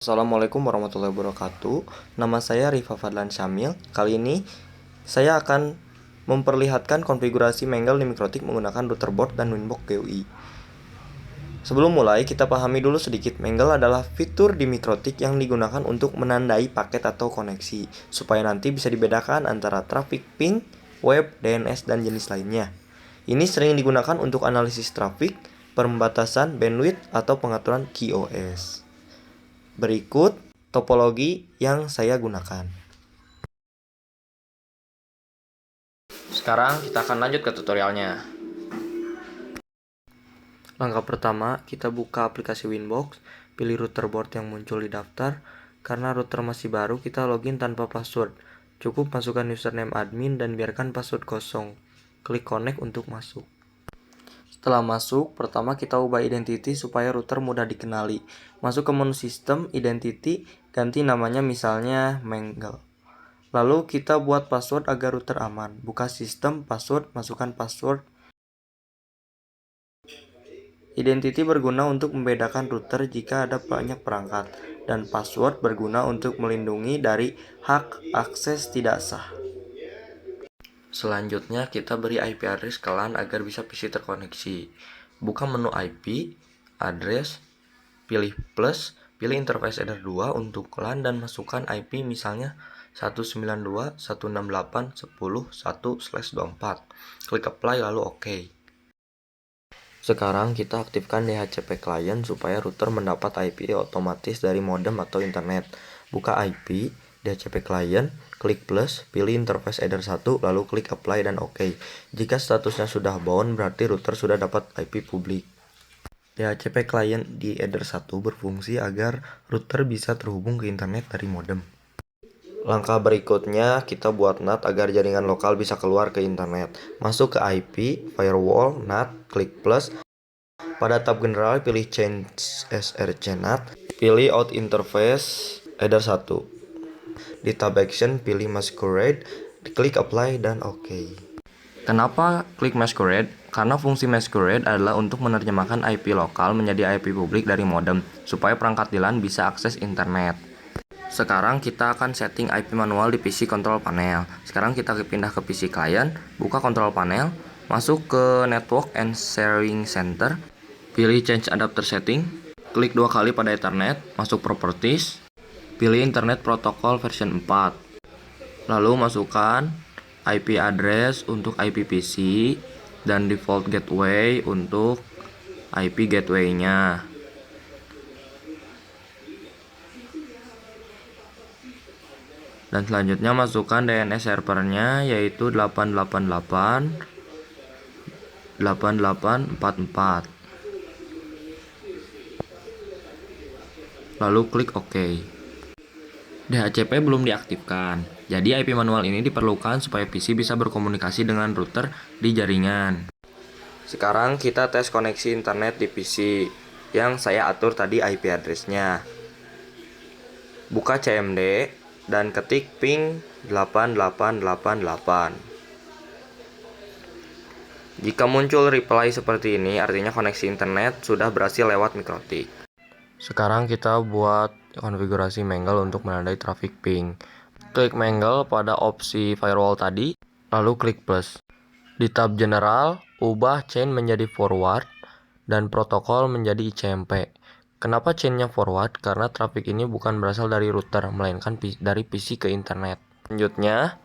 Assalamualaikum warahmatullahi wabarakatuh. Nama saya Rifa Fadlan Syamil. Kali ini saya akan memperlihatkan konfigurasi Mangle di Mikrotik menggunakan routerboard dan Winbox GUI. Sebelum mulai, kita pahami dulu sedikit. Mangle adalah fitur di Mikrotik yang digunakan untuk menandai paket atau koneksi, supaya nanti bisa dibedakan antara traffic ping, web, DNS, dan jenis lainnya. Ini sering digunakan untuk analisis traffic, pembatasan bandwidth, atau pengaturan QoS. Berikut topologi yang saya gunakan. Sekarang kita akan lanjut ke tutorialnya. Langkah pertama, kita buka aplikasi Winbox, pilih routerboard yang muncul di daftar. Karena router masih baru, kita login tanpa password. Cukup masukkan username admin dan biarkan password kosong. Klik connect untuk masuk. Setelah masuk, pertama kita ubah identity supaya router mudah dikenali. Masuk ke menu sistem, identity, ganti namanya misalnya Mangle. Lalu kita buat password agar router aman. Buka sistem, password, masukkan password. Identity berguna untuk membedakan router jika ada banyak perangkat. Dan password berguna untuk melindungi dari hak akses tidak sah. Selanjutnya kita beri IP address ke LAN agar bisa PC terkoneksi. Buka menu IP, address, pilih plus, pilih interface header 2 untuk LAN dan masukkan IP misalnya 192.168.10.1/24. Klik apply lalu OK. Sekarang kita aktifkan DHCP client supaya router mendapat IP otomatis dari modem atau internet. Buka IP, DHCP client, klik plus, pilih interface header 1, lalu klik apply dan OK. Jika statusnya sudah bound, berarti router sudah dapat IP publik. DHCP client di header 1 berfungsi agar router bisa terhubung ke internet dari modem. Langkah berikutnya, kita buat NAT agar jaringan lokal bisa keluar ke internet. Masuk ke IP, firewall, NAT, klik plus. Pada tab general, pilih change src NAT, pilih out interface header 1. Di tab action, pilih masquerade, klik apply dan OK. Kenapa klik masquerade? Karena fungsi masquerade adalah untuk menerjemahkan IP lokal menjadi IP publik dari modem, supaya perangkat di LAN bisa akses internet. Sekarang kita akan setting IP manual di PC control panel. Sekarang kita pindah ke PC client, buka control panel, masuk ke Network and Sharing Center, pilih change adapter setting, klik 2 kali pada Ethernet, masuk properties, pilih Internet Protocol version 4. Lalu masukkan IP address untuk IP PC dan default gateway untuk IP gateway-nya. Dan selanjutnya masukkan DNS servernya yaitu 888.8844. Lalu klik OK. DHCP belum diaktifkan, jadi IP manual ini diperlukan supaya PC bisa berkomunikasi dengan router di jaringan. Sekarang kita tes koneksi internet di PC yang saya atur tadi IP address-nya. Buka CMD dan ketik ping 8888. Jika muncul reply seperti ini, artinya koneksi internet sudah berhasil lewat Mikrotik. Sekarang kita buat konfigurasi Mangle untuk menandai traffic ping. Klik Mangle pada opsi firewall tadi, lalu klik plus. Di tab general, ubah chain menjadi forward dan protokol menjadi ICMP. Kenapa chainnya forward? Karena traffic ini bukan berasal dari router, melainkan dari PC ke internet. Selanjutnya,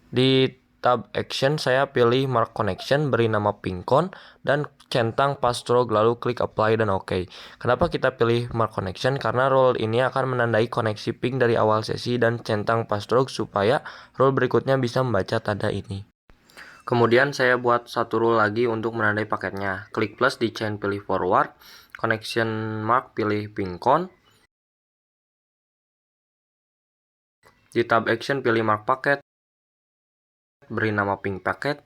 di tab action saya pilih mark connection, beri nama pingcon, dan centang password lalu klik apply dan OK. Kenapa kita pilih mark connection? Karena rule ini akan menandai koneksi ping dari awal sesi dan centang password supaya rule berikutnya bisa membaca tanda ini. Kemudian saya buat satu rule lagi untuk menandai paketnya. Klik plus di chain pilih forward, connection mark pilih pingcon. Di tab action pilih mark packet, beri nama ping packet.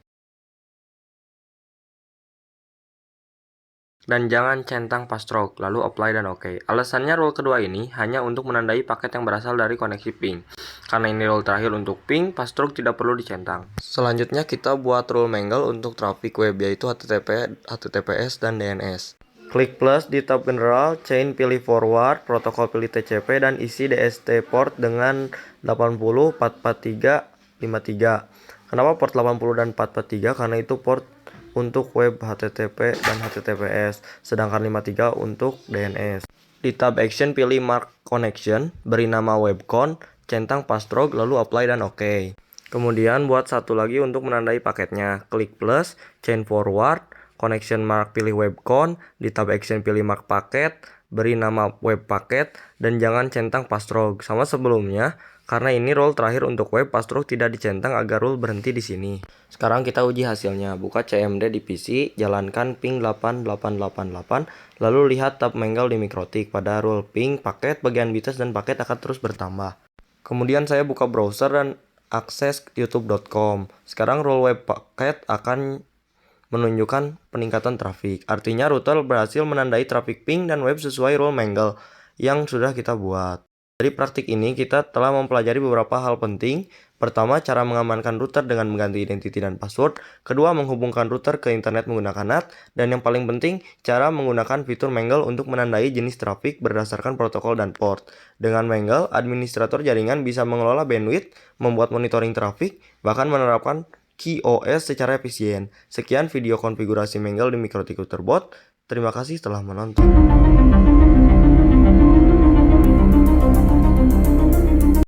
Dan jangan centang password, lalu apply dan OK. Alasannya rule kedua ini hanya untuk menandai paket yang berasal dari koneksi ping. Karena ini rule terakhir untuk ping, password tidak perlu dicentang. Selanjutnya kita buat rule Mangle untuk traffic web yaitu HTTP, HTTPS, dan DNS. Klik plus di tab general, chain pilih forward, protokol pilih TCP, dan isi DST port dengan 80, 443, 53. Kenapa port 80 dan 443? Karena itu port untuk web HTTP dan HTTPS, sedangkan 53 untuk DNS. Di tab action pilih mark connection, beri nama webcon, centang password, lalu apply dan OK. Kemudian buat satu lagi untuk menandai paketnya. Klik plus, chain forward, connection mark pilih webcon, di tab action pilih mark paket, beri nama web paket, dan jangan centang password. Sama sebelumnya, karena ini rule terakhir untuk web, password tidak dicentang agar rule berhenti di sini. Sekarang kita uji hasilnya. Buka CMD di PC, jalankan ping 8888, lalu lihat tab Mangle di Mikrotik. Pada rule ping, paket, bagian bites, dan paket akan terus bertambah. Kemudian saya buka browser dan akses youtube.com. Sekarang rule web paket akan menunjukkan peningkatan trafik. Artinya router berhasil menandai trafik ping dan web sesuai rule Mangle yang sudah kita buat. Dari praktik ini kita telah mempelajari beberapa hal penting. Pertama, cara mengamankan router dengan mengganti identity dan password. Kedua, menghubungkan router ke internet menggunakan NAT. Dan yang paling penting, cara menggunakan fitur Mangle untuk menandai jenis trafik berdasarkan protokol dan port. Dengan Mangle, administrator jaringan bisa mengelola bandwidth, membuat monitoring trafik, bahkan menerapkan QoS secara efisien. Sekian video konfigurasi Mangle di Mikrotik Router Bot. Terima kasih telah menonton.